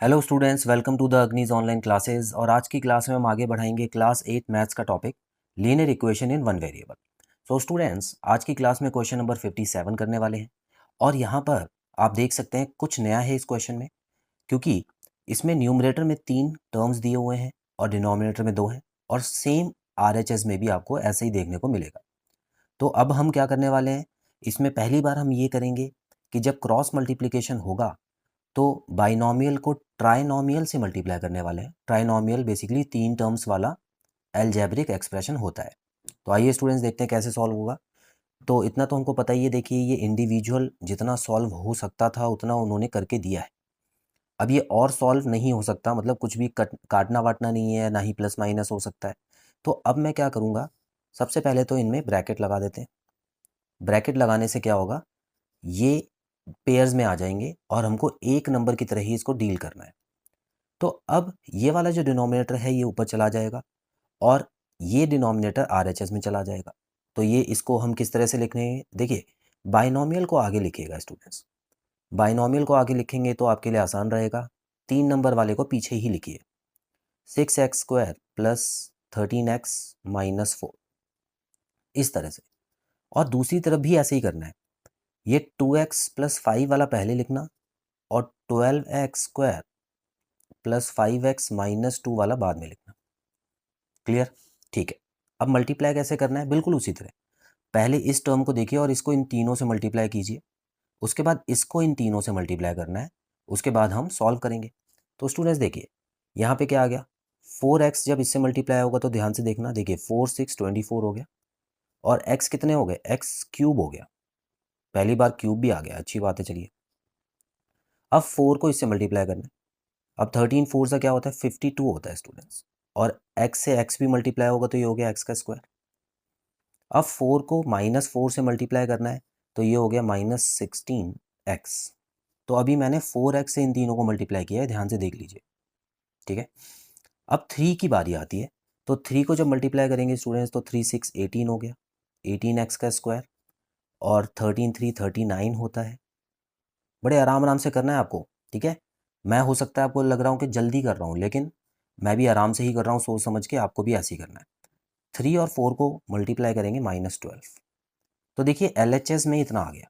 Hello students, welcome to the Agnij online classes. और आज की क्लास में हम आगे बढ़ाएंगे क्लास 8 मैथ्स का topic linear equation in one variable. So students, आज की क्लास में क्वेश्चन नंबर 57 करने वाले हैं। और यहाँ पर आप देख सकते हैं कुछ नया है इस क्वेश्चन में, क्योंकि इसमें न्यूमरेटर में 3 टर्म्स दिए हुए हैं और डिनोमिनेटर में 2 हैं, और सेम RHS में भी आपको ऐसे ही देखने को मिलेगा। तो अब हम क्या करने वाले हैं, इसमें पहली बार हम ये करेंगे कि जब क्रॉस मल्टीप्लिकेशन होगा तो बाइनोमियल को ट्राइनोमियल से मल्टीप्लाई करने वाले हैं। ट्राइनोमियल बेसिकली 3 टर्म्स वाला अलजेब्रिक एक्सप्रेशन होता है। तो आइए स्टूडेंट्स, देखते हैं कैसे सॉल्व होगा। तो इतना तो हमको पता ही है, देखिए ये इंडिविजुअल जितना सॉल्व हो सकता था उतना उन्होंने करके दिया है। अब ये और सॉल्व नहीं हो सकता, मतलब कुछ भी काटना वाटना नहीं है, ना ही प्लस माइनस हो सकता है। तो अब मैं क्या करूँगा, सबसे पहले तो इनमें ब्रैकेट लगा देते हैं। ब्रैकेट लगाने से क्या होगा, ये पेयर्स में आ जाएंगे और हमको एक नंबर की तरह ही इसको डील करना है। तो अब ये वाला जो डिनोमिनेटर है ये ऊपर चला जाएगा और ये डिनोमिनेटर RHS में चला जाएगा। तो ये इसको हम किस तरह से लिखेंगे, देखिए बाइनोमियल को आगे लिखिएगा स्टूडेंट्स। बाइनोमियल को आगे लिखेंगे तो आपके लिए आसान रहेगा। 3 नंबर वाले को पीछे ही लिखिए, 6x² प्लस 13x माइनस 4, इस तरह से। और दूसरी तरफ भी ऐसे ही करना है, ये 2x प्लस 5 वाला पहले लिखना और 12x² प्लस 5x माइनस 2 वाला बाद में लिखना। क्लियर? ठीक है। अब मल्टीप्लाई कैसे करना है, बिल्कुल उसी तरह। पहले इस टर्म को देखिए और इसको इन तीनों से मल्टीप्लाई कीजिए, उसके बाद इसको इन तीनों से मल्टीप्लाई करना है, उसके बाद हम सॉल्व करेंगे। तो स्टूडेंट्स देखिए, यहाँ पे क्या आ गया, 4x जब इससे मल्टीप्लाई होगा तो ध्यान से देखना, देखिए 4 6 24 हो गया, और x कितने हो गए, x क्यूब हो गया। पहली बार क्यूब भी आ गया, अच्छी बात है। चलिए अब 4 को इससे मल्टीप्लाई करना है। अब 13 4 से क्या होता है, 52 होता है स्टूडेंट्स। और x से x भी मल्टीप्लाई होगा तो ये हो गया x का स्क्वायर। अब 4 को -4 से मल्टीप्लाई करना है तो ये हो गया -16x। तो अभी मैंने 4x से इन तीनों को मल्टीप्लाई किया है, ध्यान से देख लीजिए। ठीक है। अब 3 की बारी आती है, तो 3 को जब मल्टीप्लाई करेंगे स्टूडेंट्स तो 3 6 18 हो गया, 18x का स्क्वायर। और 13 3 39 होता है। बड़े आराम आराम से करना है आपको, ठीक है। मैं हो सकता है आपको लग रहा हूँ कि जल्दी कर रहा हूँ, लेकिन मैं भी आराम से ही कर रहा हूँ, सोच समझ के। आपको भी ऐसे ही करना है। 3 और 4 को मल्टीप्लाई करेंगे -12। तो देखिए LHS में इतना आ गया।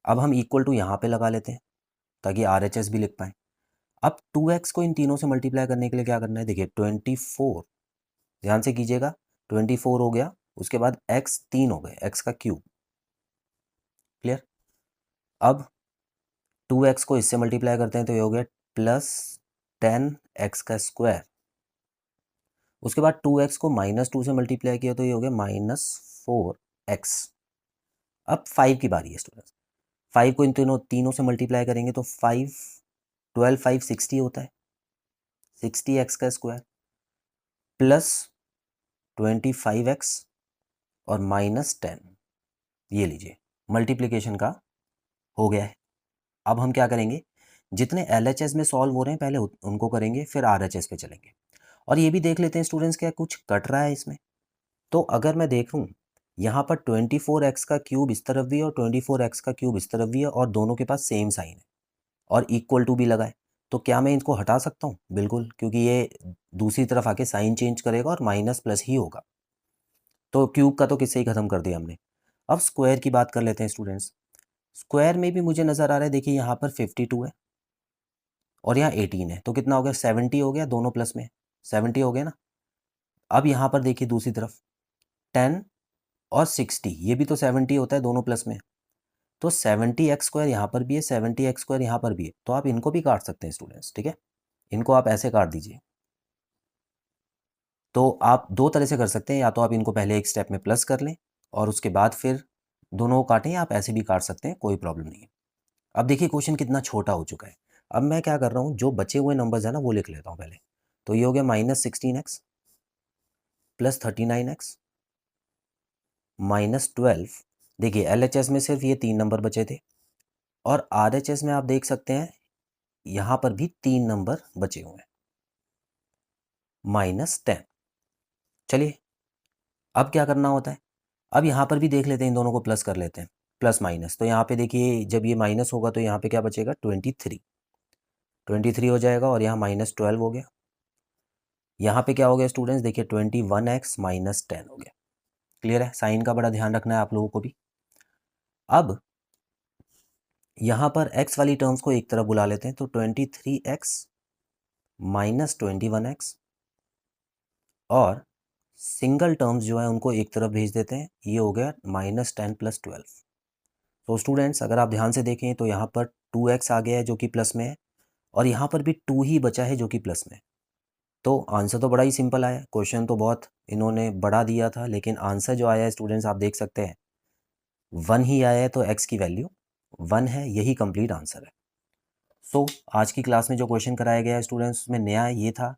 अब हम इक्वल टू यहाँ पे लगा लेते हैं ताकि RHS भी लिख पाएँ। अब 2x को इन तीनों से मल्टीप्लाई करने के लिए क्या करना है, देखिए 24, ध्यान से कीजिएगा, 24 हो गया, उसके बाद x 3 हो गए, x का क्यूब। क्लियर? अब 2x को इससे मल्टीप्लाई करते हैं तो ये हो गया +10x का स्क्वायर। उसके बाद 2x को -2 से मल्टीप्लाई किया तो ये हो गया -4x। अब 5 की बारी है स्टूडेंट्स। 5 को इन तीनों से मल्टीप्लाई करेंगे तो 12 5 60 होता है, 60x का स्क्वायर प्लस 25x और -10। ये लीजिए, मल्टीप्लिकेशन का हो गया है। अब हम क्या करेंगे, जितने LHS में सॉल्व हो रहे हैं पहले उनको करेंगे, फिर RHS पे चलेंगे। और ये भी देख लेते हैं स्टूडेंट्स, क्या कुछ कट रहा है इसमें। तो अगर मैं देखूं, यहाँ पर 24x का क्यूब इस तरफ भी है और 24x का क्यूब इस तरफ भी है, और दोनों के पास सेम साइन है और इक्वल टू भी लगा है। तो क्या मैं इनको हटा सकता हूँ? बिल्कुल, क्योंकि ये दूसरी तरफ आके साइन चेंज करेगा और माइनस प्लस ही होगा। तो क्यूब का तो किससे ही खत्म कर दिया हमने। अब स्क्वायर की बात कर लेते हैं स्टूडेंट्स। स्क्वायर में भी मुझे नज़र आ रहा है, देखिए यहाँ पर 52 है और यहाँ 18 है, तो कितना हो गया, 70 हो गया, दोनों प्लस में 70 हो गया ना। अब यहाँ पर देखिए दूसरी तरफ 10 और 60, ये भी तो 70 होता है, दोनों प्लस में। तो 70x² यहाँ पर भी है, 70x² यहाँ पर भी है, तो आप इनको भी काट सकते हैं स्टूडेंट्स। ठीक है, इनको आप ऐसे काट दीजिए। तो आप दो तरह से कर सकते हैं, या तो आप इनको पहले एक स्टेप में प्लस कर लें और उसके बाद फिर दोनों को काटें, या आप ऐसे भी काट सकते हैं, कोई प्रॉब्लम नहीं है। अब देखिए क्वेश्चन कितना छोटा हो चुका है। अब मैं क्या कर रहा हूँ, जो बचे हुए नंबर्स है ना वो लिख लेता हूँ पहले। तो ये हो गया -16x प्लस 39x -12। देखिए LHS में सिर्फ ये 3 नंबर बचे थे, और RHS में आप देख सकते हैं यहाँ पर भी 3 नंबर बचे हुए हैं, -10। चलिए अब क्या करना होता है, अब यहाँ पर भी देख लेते हैं, इन दोनों को प्लस कर लेते हैं, प्लस माइनस। तो यहाँ पे देखिए जब ये माइनस होगा तो यहाँ पे क्या बचेगा, 23। 23 हो जाएगा और यहाँ -12 हो गया। यहाँ पे क्या हो गया स्टूडेंट्स, देखिए 21x - 10 हो गया। क्लियर है, साइन का बड़ा ध्यान रखना है आप लोगों को भी। अब यहाँ पर x वाली टर्म्स को एक तरफ बुला लेते हैं, तो 23x - 21x और सिंगल टर्म्स जो है उनको एक तरफ भेज देते हैं। ये हो गया -10 + 12। तो स्टूडेंट्स अगर आप ध्यान से देखें तो यहाँ पर 2x आ गया है जो कि प्लस में है, और यहाँ पर भी 2 ही बचा है जो कि प्लस में है। तो आंसर तो बड़ा ही सिंपल आया। क्वेश्चन तो बहुत इन्होंने बड़ा दिया था, लेकिन आंसर जो आया है स्टूडेंट्स आप देख सकते हैं 1 ही आया है, तो x की वैल्यू 1 है, यही कंप्लीट आंसर है। सो आज की क्लास में जो क्वेश्चन कराया गया है स्टूडेंट्स में नया ये था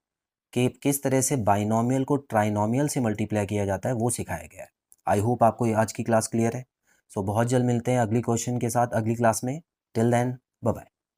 कि किस तरह से बाइनोमियल को ट्राइनोमियल से मल्टीप्लाई किया जाता है, वो सिखाया गया है। आई होप आपको ये आज की क्लास क्लियर है। सो बहुत जल्द मिलते हैं अगली क्वेश्चन के साथ अगली क्लास में। Till then bye bye.